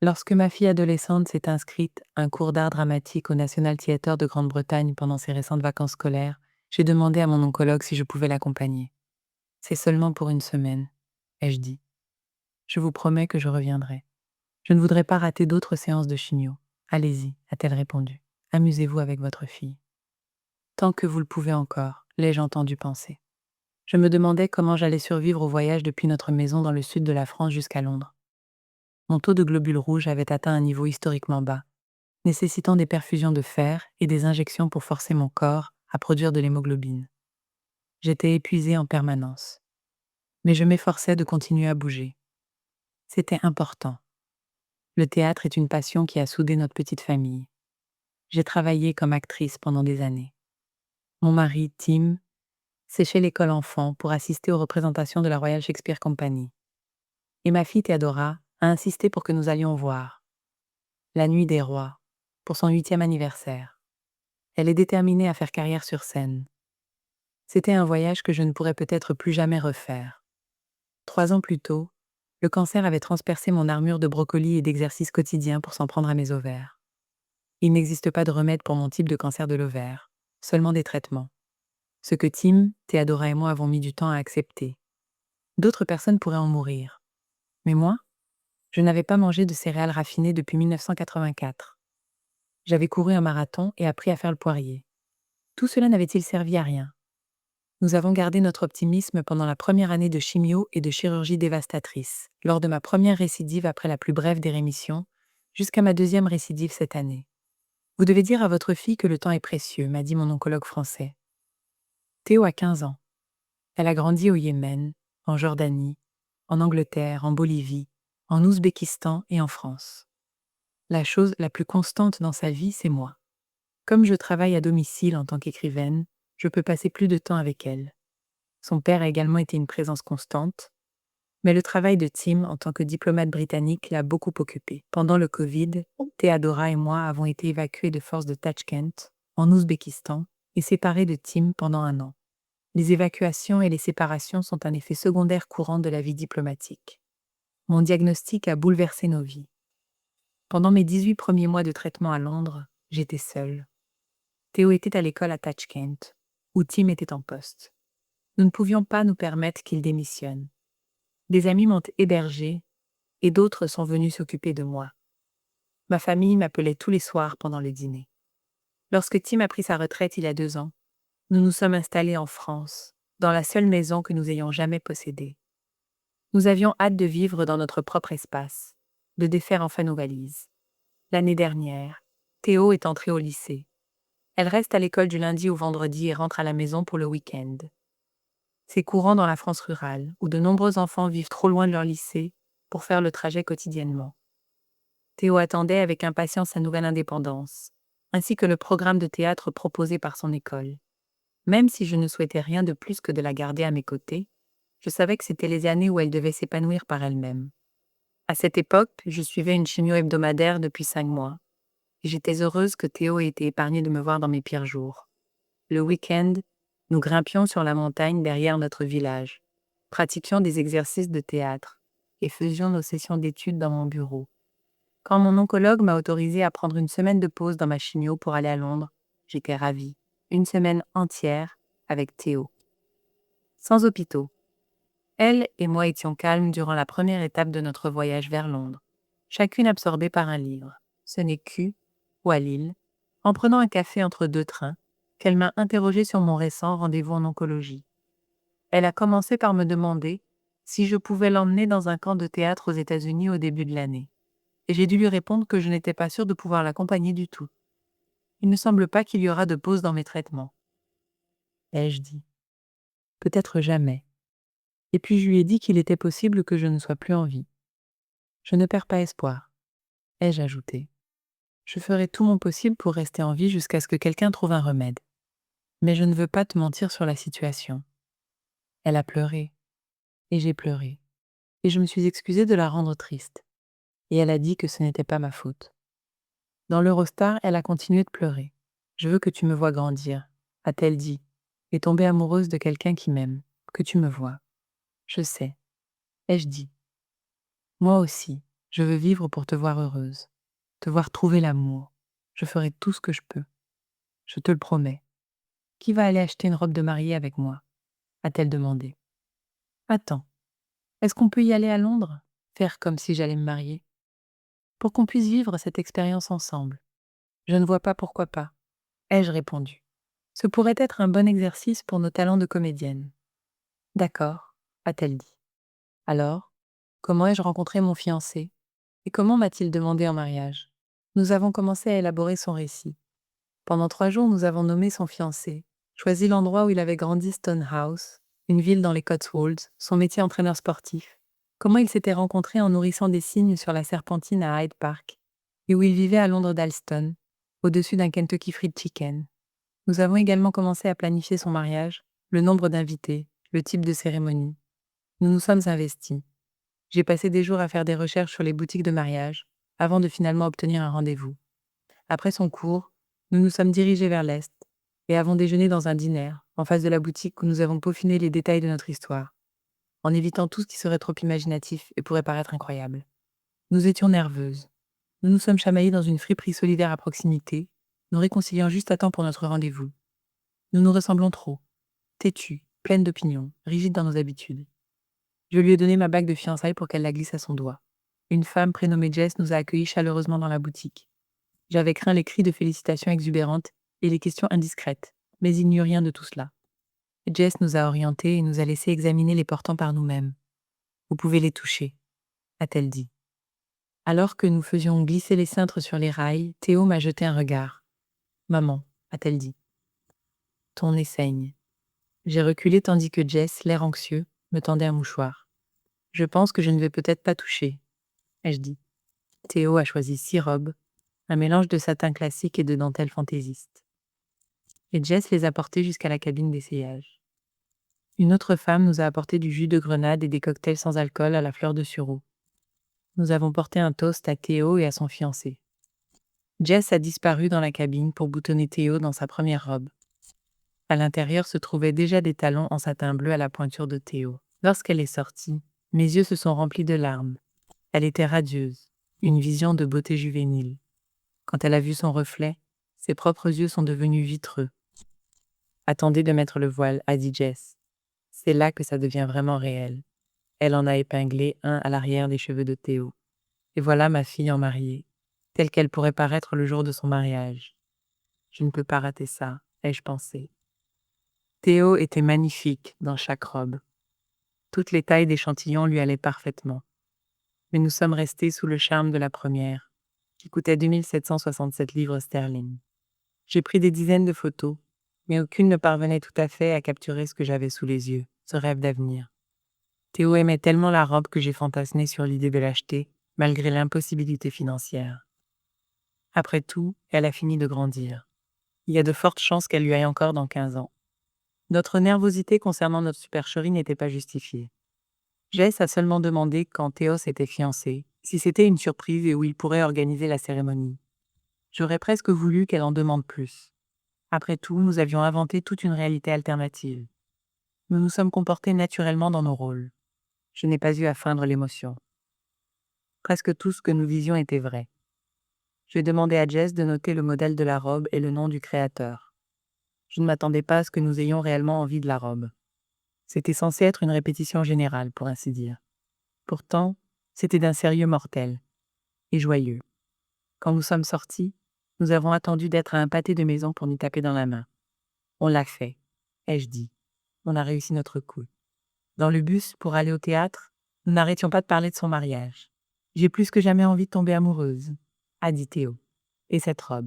Lorsque ma fille adolescente s'est inscrite à un cours d'art dramatique au National Theatre de Grande-Bretagne pendant ses récentes vacances scolaires, j'ai demandé à mon oncologue si je pouvais l'accompagner. C'est seulement pour une semaine, ai-je dit. Je vous promets que je reviendrai. Je ne voudrais pas rater d'autres séances de chimio. Allez-y, a-t-elle répondu. Amusez-vous avec votre fille. Tant que vous le pouvez encore, l'ai-je entendu penser. Je me demandais comment j'allais survivre au voyage depuis notre maison dans le sud de la France jusqu'à Londres. Mon taux de globules rouges avait atteint un niveau historiquement bas, nécessitant des perfusions de fer et des injections pour forcer mon corps à produire de l'hémoglobine. J'étais épuisée en permanence, mais je m'efforçais de continuer à bouger. C'était important. Le théâtre est une passion qui a soudé notre petite famille. J'ai travaillé comme actrice pendant des années. Mon mari, Tim, séchait l'école enfant pour assister aux représentations de la Royal Shakespeare Company. Et ma fille Théodora a insisté pour que nous allions voir La Nuit des Rois, pour son 8e anniversaire. Elle est déterminée à faire carrière sur scène. C'était un voyage que je ne pourrais peut-être plus jamais refaire. 3 ans plus tôt, le cancer avait transpercé mon armure de brocoli et d'exercices quotidiens pour s'en prendre à mes ovaires. Il n'existe pas de remède pour mon type de cancer de l'ovaire, seulement des traitements. Ce que Tim, Théodora et moi avons mis du temps à accepter. D'autres personnes pourraient en mourir. Mais moi, je n'avais pas mangé de céréales raffinées depuis 1984. J'avais couru un marathon et appris à faire le poirier. Tout cela n'avait-il servi à rien? Nous avons gardé notre optimisme pendant la première année de chimio et de chirurgie dévastatrice, lors de ma première récidive après la plus brève des rémissions, jusqu'à ma 2e récidive cette année. Vous devez dire à votre fille que le temps est précieux, m'a dit mon oncologue français. Théo a 15 ans. Elle a grandi au Yémen, en Jordanie, en Angleterre, en Bolivie, en Ouzbékistan et en France. La chose la plus constante dans sa vie, c'est moi. Comme je travaille à domicile en tant qu'écrivaine, je peux passer plus de temps avec elle. Son père a également été une présence constante, mais le travail de Tim en tant que diplomate britannique l'a beaucoup occupé. Pendant le Covid, Théodora et moi avons été évacués de force de Tachkent, en Ouzbékistan, et séparés de Tim pendant 1 an. Les évacuations et les séparations sont un effet secondaire courant de la vie diplomatique. Mon diagnostic a bouleversé nos vies. Pendant mes 18 premiers mois de traitement à Londres, j'étais seule. Théo était à l'école à Tachkent, où Tim était en poste. Nous ne pouvions pas nous permettre qu'il démissionne. Des amis m'ont hébergée et d'autres sont venus s'occuper de moi. Ma famille m'appelait tous les soirs pendant le dîner. Lorsque Tim a pris sa retraite il y a 2 ans, nous nous sommes installés en France, dans la seule maison que nous ayons jamais possédée. Nous avions hâte de vivre dans notre propre espace, de défaire enfin nos valises. L'année dernière, Théo est entrée au lycée. Elle reste à l'école du lundi au vendredi et rentre à la maison pour le week-end. C'est courant dans la France rurale, où de nombreux enfants vivent trop loin de leur lycée pour faire le trajet quotidiennement. Théo attendait avec impatience sa nouvelle indépendance, ainsi que le programme de théâtre proposé par son école. Même si je ne souhaitais rien de plus que de la garder à mes côtés, je savais que c'était les années où elle devait s'épanouir par elle-même. À cette époque, je suivais une chimio hebdomadaire depuis 5 mois, et j'étais heureuse que Théo ait été épargné de me voir dans mes pires jours. Le week-end, nous grimpions sur la montagne derrière notre village, pratiquions des exercices de théâtre et faisions nos sessions d'études dans mon bureau. Quand mon oncologue m'a autorisée à prendre une semaine de pause dans ma chimio pour aller à Londres, j'étais ravie. Une semaine entière avec Théo. Sans hôpitaux. Elle et moi étions calmes durant la première étape de notre voyage vers Londres, chacune absorbée par un livre. Ce n'est ou à Lille, en prenant un café entre 2 trains, qu'elle m'a interrogée sur mon récent rendez-vous en oncologie. Elle a commencé par me demander si je pouvais l'emmener dans un camp de théâtre aux États-Unis au début de l'année. Et j'ai dû lui répondre que je n'étais pas sûre de pouvoir l'accompagner du tout. Il ne semble pas qu'il y aura de pause dans mes traitements. Ai-je dit. Peut-être jamais. Et puis je lui ai dit qu'il était possible que je ne sois plus en vie. Je ne perds pas espoir, ai-je ajouté. Je ferai tout mon possible pour rester en vie jusqu'à ce que quelqu'un trouve un remède. Mais je ne veux pas te mentir sur la situation. Elle a pleuré, et j'ai pleuré, et je me suis excusée de la rendre triste. Et elle a dit que ce n'était pas ma faute. Dans l'Eurostar, elle a continué de pleurer. Je veux que tu me vois grandir, a-t-elle dit, et tomber amoureuse de quelqu'un qui m'aime, que tu me vois. Je sais, ai-je dit. Moi aussi, Je veux vivre pour te voir heureuse, te voir trouver l'amour. Je ferai tout ce que je peux. Je te le promets. Qui va aller acheter une robe de mariée avec moi? A-t-elle demandé. Attends, est-ce qu'on peut y aller à Londres? Faire comme si j'allais me marier? Pour qu'on puisse vivre cette expérience ensemble. Je ne vois pas pourquoi pas, ai-je répondu. Ce pourrait être un bon exercice pour nos talents de comédienne. D'accord, a-t-elle dit. Alors, comment ai-je rencontré mon fiancé? Et comment m'a-t-il demandé en mariage? Nous avons commencé à élaborer son récit. Pendant 3 jours, nous avons nommé son fiancé, choisi l'endroit où il avait grandi, Stonehouse, une ville dans les Cotswolds, son métier entraîneur sportif, comment ils s'étaient rencontrés en nourrissant des cygnes sur la Serpentine à Hyde Park, et où il vivait à Londres d'Alston, au-dessus d'un Kentucky Fried Chicken. Nous avons également commencé à planifier son mariage, le nombre d'invités, le type de cérémonie. Nous nous sommes investis. J'ai passé des jours à faire des recherches sur les boutiques de mariage, avant de finalement obtenir un rendez-vous. Après son cours, nous nous sommes dirigés vers l'Est, et avons déjeuné dans un diner, en face de la boutique où nous avons peaufiné les détails de notre histoire, en évitant tout ce qui serait trop imaginatif et pourrait paraître incroyable. Nous étions nerveuses. Nous nous sommes chamaillés dans une friperie solidaire à proximité, nous réconciliant juste à temps pour notre rendez-vous. Nous nous ressemblons trop, têtus, pleines d'opinions, rigides dans nos habitudes. Je lui ai donné ma bague de fiançailles pour qu'elle la glisse à son doigt. Une femme prénommée Jess nous a accueillis chaleureusement dans la boutique. J'avais craint les cris de félicitations exubérantes et les questions indiscrètes, mais il n'y eut rien de tout cela. Jess nous a orientés et nous a laissé examiner les portants par nous-mêmes. Vous pouvez les toucher, a-t-elle dit. Alors que nous faisions glisser les cintres sur les rails, Théo m'a jeté un regard. Maman, a-t-elle dit. Ton nez saigne. J'ai reculé tandis que Jess, l'air anxieux, me tendait un mouchoir. Je pense que je ne vais peut-être pas toucher, ai-je dit. Théo a choisi 6 robes, un mélange de satin classique et de dentelle fantaisiste. Et Jess les a portées jusqu'à la cabine d'essayage. Une autre femme nous a apporté du jus de grenade et des cocktails sans alcool à la fleur de sureau. Nous avons porté un toast à Théo et à son fiancé. Jess a disparu dans la cabine pour boutonner Théo dans sa première robe. À l'intérieur se trouvaient déjà des talons en satin bleu à la pointure de Théo. Lorsqu'elle est sortie, mes yeux se sont remplis de larmes. Elle était radieuse, une vision de beauté juvénile. Quand elle a vu son reflet, ses propres yeux sont devenus vitreux. « Attendez de mettre le voile » a dit Jess. C'est là que ça devient vraiment réel. Elle en a épinglé un à l'arrière des cheveux de Théo. Et voilà ma fille en mariée, telle qu'elle pourrait paraître le jour de son mariage. Je ne peux pas rater ça, ai-je pensé. Théo était magnifique dans chaque robe. Toutes les tailles d'échantillons lui allaient parfaitement. Mais nous sommes restés sous le charme de la première, qui coûtait 2767 livres sterling. J'ai pris des dizaines de photos, mais aucune ne parvenait tout à fait à capturer ce que j'avais sous les yeux, ce rêve d'avenir. Théo aimait tellement la robe que j'ai fantasmé sur l'idée de l'acheter, malgré l'impossibilité financière. Après tout, elle a fini de grandir. Il y a de fortes chances qu'elle lui aille encore dans 15 ans. Notre nervosité concernant notre supercherie n'était pas justifiée. Jess a seulement demandé quand Théo s'était fiancé, si c'était une surprise et où il pourrait organiser la cérémonie. J'aurais presque voulu qu'elle en demande plus. Après tout, nous avions inventé toute une réalité alternative. Nous nous sommes comportés naturellement dans nos rôles. Je n'ai pas eu à feindre l'émotion. Presque tout ce que nous visions était vrai. J'ai demandé à Jess de noter le modèle de la robe et le nom du créateur. Je ne m'attendais pas à ce que nous ayons réellement envie de la robe. C'était censé être une répétition générale, pour ainsi dire. Pourtant, c'était d'un sérieux mortel et joyeux. Quand nous sommes sortis, nous avons attendu d'être à un pâté de maison pour nous taper dans la main. On l'a fait, ai-je dit. On a réussi notre coup. Dans le bus, pour aller au théâtre, nous n'arrêtions pas de parler de son mariage. J'ai plus que jamais envie de tomber amoureuse, a dit Théo. Et cette robe.